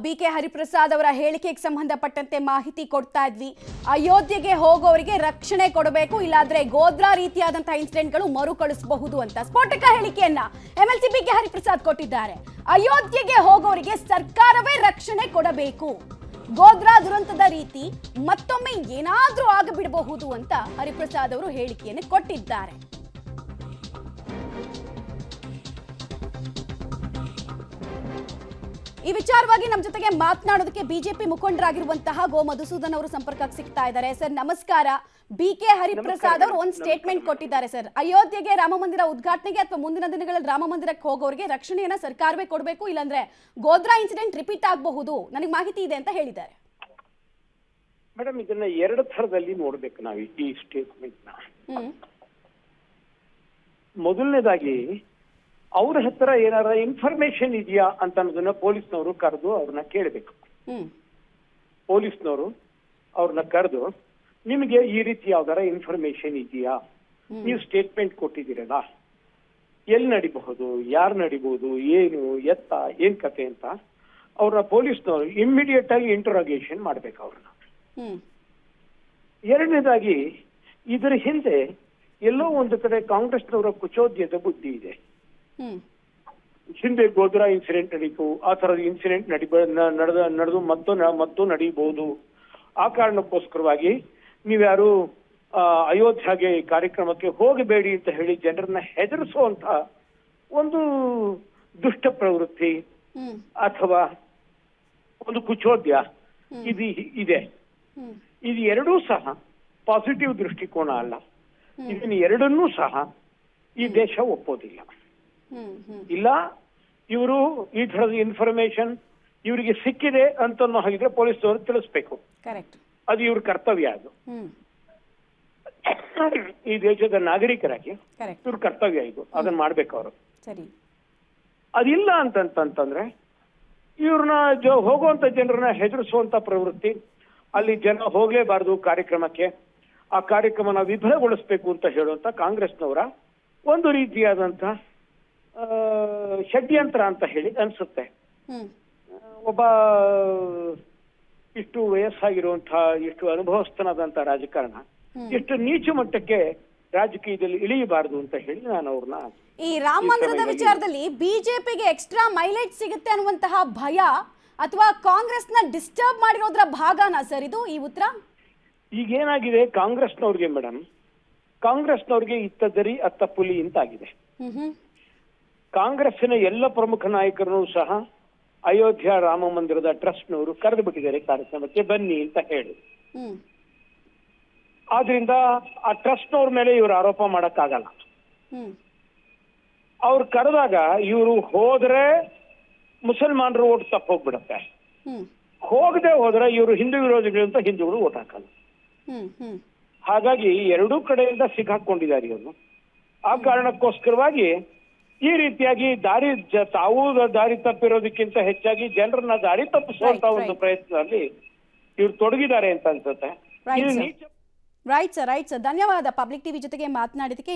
BK. Hariprasad ಅವರ ಹೇಳಿಕೆಗೆ ಸಂಬಂಧಪಟ್ಟಂತೆ ಮಾಹಿತಿ ಕೊಡ್ತಾ ಇದ್ವಿ. ಅಯೋಧ್ಯೆಗೆ ಹೋಗೋರಿಗೆ ರಕ್ಷಣೆ ಕೊಡಬೇಕು, ಇಲ್ಲಾಂದ್ರೆ ಗೋದ್ರಾ ರೀತಿಯಾದಂತಹ ಇನ್ಸಿಡೆಂಟ್ಗಳು ಮರುಕಳಿಸಬಹುದು ಅಂತ ಸ್ಫೋಟಕ ಹೇಳಿಕೆಯನ್ನ ಎಂಎಲ್ಸಿ ಬಿ.ಕೆ. ಹರಿಪ್ರಸಾದ್ ಕೊಟ್ಟಿದ್ದಾರೆ. ಅಯೋಧ್ಯೆಗೆ ಹೋಗೋರಿಗೆ ಸರ್ಕಾರವೇ ರಕ್ಷಣೆ ಕೊಡಬೇಕು, ಗೋದ್ರಾ ದುರಂತದ ರೀತಿ ಮತ್ತೊಮ್ಮೆ ಏನಾದ್ರೂ ಆಗಬಿಡಬಹುದು ಅಂತ ಹರಿಪ್ರಸಾದ್ ಅವರು ಹೇಳಿಕೆಯನ್ನು ಕೊಟ್ಟಿದ್ದಾರೆ. ಈ ವಿಚಾರವಾಗಿ ನಮ್ಮ ಜೊತೆಗೆ ಮಾತನಾಡೋದಕ್ಕೆ ಬಿಜೆಪಿ ಮುಖಂಡರಾಗಿರುವಂತಹ ಗೋ ಮಧುಸೂದನ್ ಅವರು ಸಂಪರ್ಕಕ್ಕೆ ಸಿಗ್ತಾ ಇದ್ದಾರೆ. ಸರ್ ನಮಸ್ಕಾರ. ಬಿ.ಕೆ. ಹರಿಪ್ರಸಾದ್ ಅವರು ಒಂದು ಸ್ಟೇಟ್ಮೆಂಟ್ ಕೊಟ್ಟಿದ್ದಾರೆ ಸರ್. ಅಯೋಧ್ಯೆಗೆ ರಾಮ ಮಂದಿರ ಉದ್ಘಾಟನೆಗೆ ಅಥವಾ ಮುಂದಿನ ದಿನಗಳಲ್ಲಿ ರಾಮ ಮಂದಿರಕ್ಕೆ ಹೋಗೋರಿಗೆ ರಕ್ಷಣೆಯನ್ನ ಸರ್ಕಾರವೇ ಕೊಡಬೇಕು, ಇಲ್ಲಾಂದ್ರೆ ಗೋದ್ರಾ ಇನ್ಸಿಡೆಂಟ್ ರಿಪೀಟ್ ಆಗಬಹುದು, ನನಗೆ ಮಾಹಿತಿ ಇದೆ ಅಂತ ಹೇಳಿದ್ದಾರೆ. ಮೇಡಮ್, ಇದನ್ನ ಎರಡು ಥರದಲ್ಲಿ ನೋಡ್ಬೇಕು ನಾವು ಈ ಸ್ಟೇಟ್ಮೆಂಟ್ ನ. ಮೊದಲನೇದಾಗಿ ಅವ್ರ ಹತ್ರ ಏನಾರ ಇನ್ಫಾರ್ಮೇಶನ್ ಇದೆಯಾ ಅಂತ ಅನ್ನೋದನ್ನ ಪೊಲೀಸ್ನವರು ಕರೆದು ಅವ್ರನ್ನ ಕೇಳಬೇಕು. ಪೊಲೀಸ್ನವರು ಅವ್ರನ್ನ ಕರೆದು, ನಿಮಗೆ ಈ ರೀತಿ ಯಾವ್ದಾರ ಇನ್ಫಾರ್ಮೇಶನ್ ಇದೆಯಾ, ನೀವು ಸ್ಟೇಟ್ಮೆಂಟ್ ಕೊಟ್ಟಿದ್ದೀರಲ್ಲ, ಎಲ್ಲಿ ನಡಿಬಹುದು, ಯಾರು ನಡಿಬಹುದು, ಏನು ಎತ್ತ ಏನ್ ಕತೆ ಅಂತ ಅವ್ರ ಪೊಲೀಸ್ನವರು ಇಮ್ಮಿಡಿಯೇಟ್ ಆಗಿ ಇಂಟರೋಗೇಷನ್ ಮಾಡ್ಬೇಕು ಅವ್ರನ್ನ. ಎರಡನೇದಾಗಿ ಇದರ ಹಿಂದೆ ಎಲ್ಲೋ ಒಂದು ಕಡೆ ಕಾಂಗ್ರೆಸ್ನವರ ಕುಚೋದ್ಯದ ಬುದ್ಧಿ ಇದೆ. ಹಿಂದೆ ಗೋದ್ರಾ ಇನ್ಸಿಡೆಂಟ್ ನಡೀತು, ಆ ತರದ ಇನ್ಸಿಡೆಂಟ್ ನಡೆದು ಮತ್ತು ನಡೀಬಹುದು. ಆ ಕಾರಣಕ್ಕೋಸ್ಕರವಾಗಿ ನೀವ್ಯಾರು ಅಯೋಧ್ಯೆಗೆ ಕಾರ್ಯಕ್ರಮಕ್ಕೆ ಹೋಗಬೇಡಿ ಅಂತ ಹೇಳಿ ಜನರನ್ನ ಹೆದರಿಸುವಂತ ಒಂದು ದುಷ್ಟ ಪ್ರವೃತ್ತಿ ಅಥವಾ ಒಂದು ಕುಚೋದ್ಯ ಇದೆ. ಇದು ಎರಡೂ ಸಹ ಪಾಸಿಟಿವ್ ದೃಷ್ಟಿಕೋನ ಅಲ್ಲ. ಇದನ್ನ ಎರಡನ್ನೂ ಸಹ ಈ ದೇಶ ಒಪ್ಪೋದಿಲ್ಲ. ಇಲ್ಲ, ಇವರು ಈ ತರದ ಇನ್ಫಾರ್ಮೇಶನ್ ಇವರಿಗೆ ಸಿಕ್ಕಿದೆ ಅಂತ ಹಾಗಿದ್ರೆ ಪೊಲೀಸ್ನವರು ತಿಳಿಸ್ಬೇಕು. ಅದು ಇವ್ರ ಕರ್ತವ್ಯ. ಅದು ಈ ದೇಶದ ನಾಗರಿಕರಾಗಿ ಇವ್ರ ಕರ್ತವ್ಯ ಇದು, ಅದನ್ನ ಮಾಡ್ಬೇಕು ಅವರು. ಅದಿಲ್ಲ ಅಂತಂತಂದ್ರೆ ಇವ್ರನ್ನ ಹೋಗುವಂತ ಜನರನ್ನ ಹೆದರಿಸುವಂತ ಪ್ರವೃತ್ತಿ, ಅಲ್ಲಿ ಜನ ಹೋಗ್ಲೇಬಾರ್ದು ಕಾರ್ಯಕ್ರಮಕ್ಕೆ, ಆ ಕಾರ್ಯಕ್ರಮನ ವಿಫಲಗೊಳಿಸ್ಬೇಕು ಅಂತ ಹೇಳುವಂತ ಕಾಂಗ್ರೆಸ್ನವರ ಒಂದು ರೀತಿಯಾದಂತ ಷಡ್ಯಂತ್ರ ಅಂತ ಹೇಳಿ ಅನ್ಸುತ್ತೆ. ಒಬ್ಬ ಇಷ್ಟು ವಯಸ್ಸಾಗಿರುವಂತಹ, ಇಷ್ಟು ಅನುಭವಸ್ಥನಾದಂತಹ ರಾಜಕಾರಣ ಎಷ್ಟು ನೀಚ ಮಟ್ಟಕ್ಕೆ ರಾಜಕೀಯದಲ್ಲಿ ಇಳಿಯಬಾರದು ಅಂತ ಹೇಳಿ ನಾನು ಅವ್ರನ್ನ ಈ ರಾಮ ಮಂದಿರದ ವಿಚಾರದಲ್ಲಿ ಬಿಜೆಪಿಗೆ ಎಕ್ಸ್ಟ್ರಾ ಮೈಲೇಜ್ ಸಿಗುತ್ತೆ ಅನ್ನುವಂತಹ ಭಯ ಅಥವಾ ಕಾಂಗ್ರೆಸ್ನ ಡಿಸ್ಟರ್ಬ್ ಮಾಡಿರೋದ್ರ ಭಾಗನಾ ಸರ್ ಇದು ಈ ಉತ್ತರ? ಈಗೇನಾಗಿದೆ ಕಾಂಗ್ರೆಸ್ನವ್ರಿಗೆ ಮೇಡಮ್, ಕಾಂಗ್ರೆಸ್ನವ್ರಿಗೆ ಇತ್ತದರಿ ಅತ್ತ ಪುಲಿ ಅಂತಾಗಿದೆ. ಕಾಂಗ್ರೆಸ್ಸಿನ ಎಲ್ಲ ಪ್ರಮುಖ ನಾಯಕರನ್ನು ಸಹ ಅಯೋಧ್ಯ ರಾಮ ಮಂದಿರದ ಟ್ರಸ್ಟ್ನವರು ಕರೆದು ಬಿಟ್ಟಿದ್ದಾರೆ ಕಾರ್ಯಕ್ರಮಕ್ಕೆ ಬನ್ನಿ ಅಂತ ಹೇಳಿ. ಆದ್ರಿಂದ ಆ ಟ್ರಸ್ಟ್ನವ್ರ ಮೇಲೆ ಇವರು ಆರೋಪ ಮಾಡಕ್ಕಾಗಲ್ಲ. ಅವ್ರು ಕರೆದಾಗ ಇವರು ಹೋದ್ರೆ ಮುಸಲ್ಮಾನರು ಓಟ್ ತಪ್ಪ ಹೋಗ್ಬಿಡತ್ತೆ, ಹೋಗದೆ ಹೋದ್ರೆ ಇವರು ಹಿಂದೂ ವಿರೋಧಿಗಳಂತ ಹಿಂದೂಗಳು ಓಟ್ ಹಾಕಲ್ಲ. ಹಾಗಾಗಿ ಎರಡೂ ಕಡೆಯಿಂದ ಸಿಕ್ಕಾಕೊಂಡಿದ್ದಾರೆ ಇವರು. ಆ ಕಾರಣಕ್ಕೋಸ್ಕರವಾಗಿ ಈ ರೀತಿಯಾಗಿ ತಾವು ದಾರಿ ತಪ್ಪಿರೋದಕ್ಕಿಂತ ಹೆಚ್ಚಾಗಿ ಜನರನ್ನ ದಾರಿ ತಪ್ಪಿಸುವಂತ ಒಂದು ಪ್ರಯತ್ನದಲ್ಲಿ ಇವ್ರು ತೊಡಗಿದ್ದಾರೆ ಅಂತ ಅನ್ಸುತ್ತೆ. ರೈಟ್ ಸರ್, ಧನ್ಯವಾದ ಪಬ್ಲಿಕ್ ಟಿವಿ ಜೊತೆಗೆ ಮಾತನಾಡಿದಕ್ಕೆ.